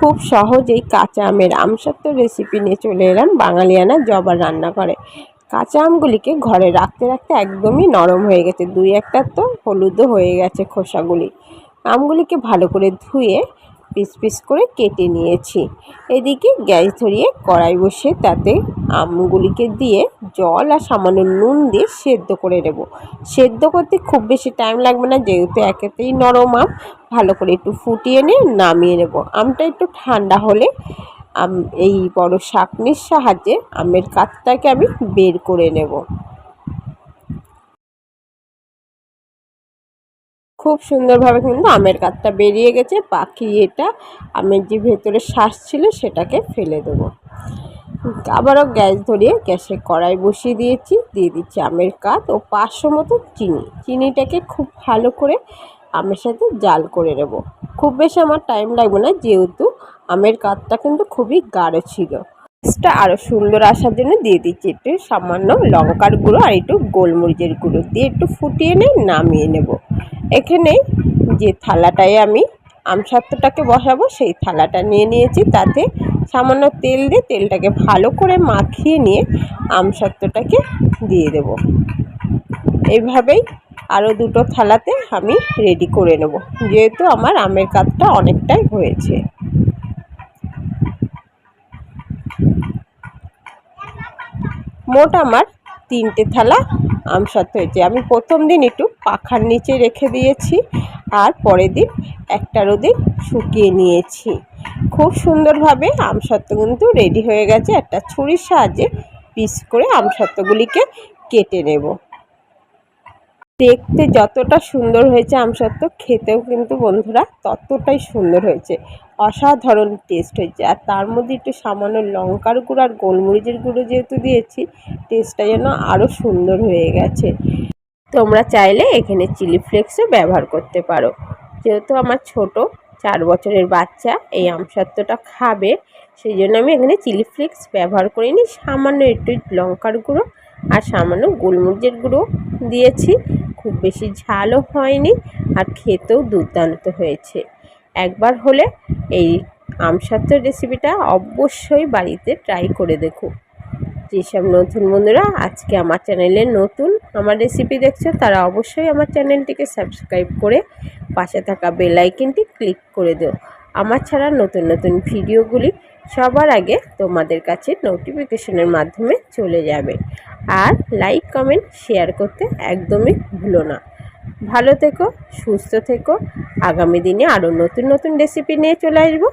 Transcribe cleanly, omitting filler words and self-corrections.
খুব সহজেই কাঁচা আমের আমসত্ত্ব রেসিপি নিয়ে চলে এলাম বাঙালিয়ানা জবার রান্নাঘরে। কাঁচা আমগুলিকে ঘরে রাখতে রাখতে একদমই নরম হয়ে গেছে, দুই একটা তো হলুদও হয়ে গেছে খোসাগুলি। আমগুলিকে ভালো করে ধুয়ে পিস পিস করে কেটে নিয়েছি। এদিকে গ্যাস ধরিয়ে কড়াই বসিয়ে তাতে আমগুলিকে দিয়ে জল আর সামান্য নুন দিয়ে সেদ্ধ করে নেব। সেদ্ধ করতে খুব বেশি টাইম লাগবে না, যেহেতু একেতেই নরম আম। ভালো করে একটু ফুটিয়ে নিয়ে নামিয়ে নেব। আমটা একটু ঠান্ডা হলে এই বড় ছাঁকনির সাহায্যে আমের কাতটাকে আমি বের করে নেব। খুব সুন্দরভাবে কিন্তু আমের কাতটা বেরিয়ে গেছে। বাকি এটা আমের যে ভেতরে শ্বাস ছিল সেটাকে ফেলে দেবো। আবারও গ্যাস ধরিয়ে গ্যাসে কড়াই বসিয়ে দিয়েছি, দিয়ে দিচ্ছি আমের কাত ও 500 মতো চিনিটাকে খুব ভালো করে আমের সাথে জাল করে নেব। খুব বেশি আমার টাইম লাগবে না, যেহেতু আমের কাতটা কিন্তু খুবই গাঢ় ছিল। টেস্টটা আরও সুন্দর আসার জন্য দিয়ে দিচ্ছি একটু সামান্য লঙ্কার গুঁড়ো আর একটু গোলমরিচের গুঁড়ো দিয়ে একটু ফুটিয়ে নিয়ে নামিয়ে নেব। এখানে যে থালাটায় আমি আমসত্ত্বটাকে বসাবো সেই থালাটা নিয়ে নিয়েছি, তাতে সামান্য তেল দিয়ে তেলটাকে ভালো করে মাখিয়ে নিয়ে আমসত্ত্বটাকে দিয়ে দেব। এইভাবেই আরও দুটো থালাতে আমি রেডি করে নেব, যেহেতু আমার আমের কাতটা অনেকটাই হয়েছে। মোট আমার 3টে থালা আমসত্ত্ব হয়েছে। আমি প্রথম দিন একটু পাখার নিচে রেখে দিয়েছি, আর পরের দিন একটা রোদে শুকিয়ে নিয়েছি। খুব সুন্দরভাবে আমসত্ত্ব কিন্তু রেডি হয়ে গেছে। একটা ছুরির সাহায্যে পিস করে আমসত্ত্বগুলিকে কেটে নেব। দেখতে যতটা সুন্দর হয়েছে আমসত্ত্ব, খেতেও কিন্তু বন্ধুরা ততটাই সুন্দর হয়েছে। অসাধারণ টেস্ট হয়েছে। আর তার মধ্যে একটু সামান্য লঙ্কার গুঁড়ো আর গোলমরিচের গুঁড়ো যেহেতু দিয়েছি, টেস্টটা যেন আরও সুন্দর হয়ে গেছে। তোমরা চাইলে এখানে চিলি ফ্লেক্সও ব্যবহার করতে পারো। যেহেতু আমার ছোট 4 বছরের বাচ্চা এই আমসত্ত্বটা খাবে, সেই জন্য আমি এখানে চিলি ফ্লেক্স ব্যবহার করিনি। সামান্য একটু লঙ্কার গুঁড়ো আর সামান্য গোলমরিচের গুঁড়ো দিয়েছি। খুব বেশি ঝালও হয়নি আর খেতেও দুর্দান্ত হয়েছে। একবার হলে এই আমসত্ত্ব রেসিপিটা অবশ্যই বাড়িতে ট্রাই করে দেখো। যেসব নতুন বন্ধুরা আজকে আমার চ্যানেলে নতুন আমার রেসিপি দেখছো, তারা অবশ্যই আমার চ্যানেলটিকে সাবস্ক্রাইব করে পাশে থাকা বেল আইকনটি ক্লিক করে দিও। আমার ছাড়া নতুন নতুন ভিডিওগুলি সবার আগে তোমাদের কাছে নোটিফিকেশনের মাধ্যমে চলে যাবে। আর লাইক কমেন্ট শেয়ার করতে একদমই ভুলো না। ভালো থেকো, সুস্থ থেকো। আগামী দিনে আরও নতুন নতুন রেসিপি নিয়ে চলে আসবো।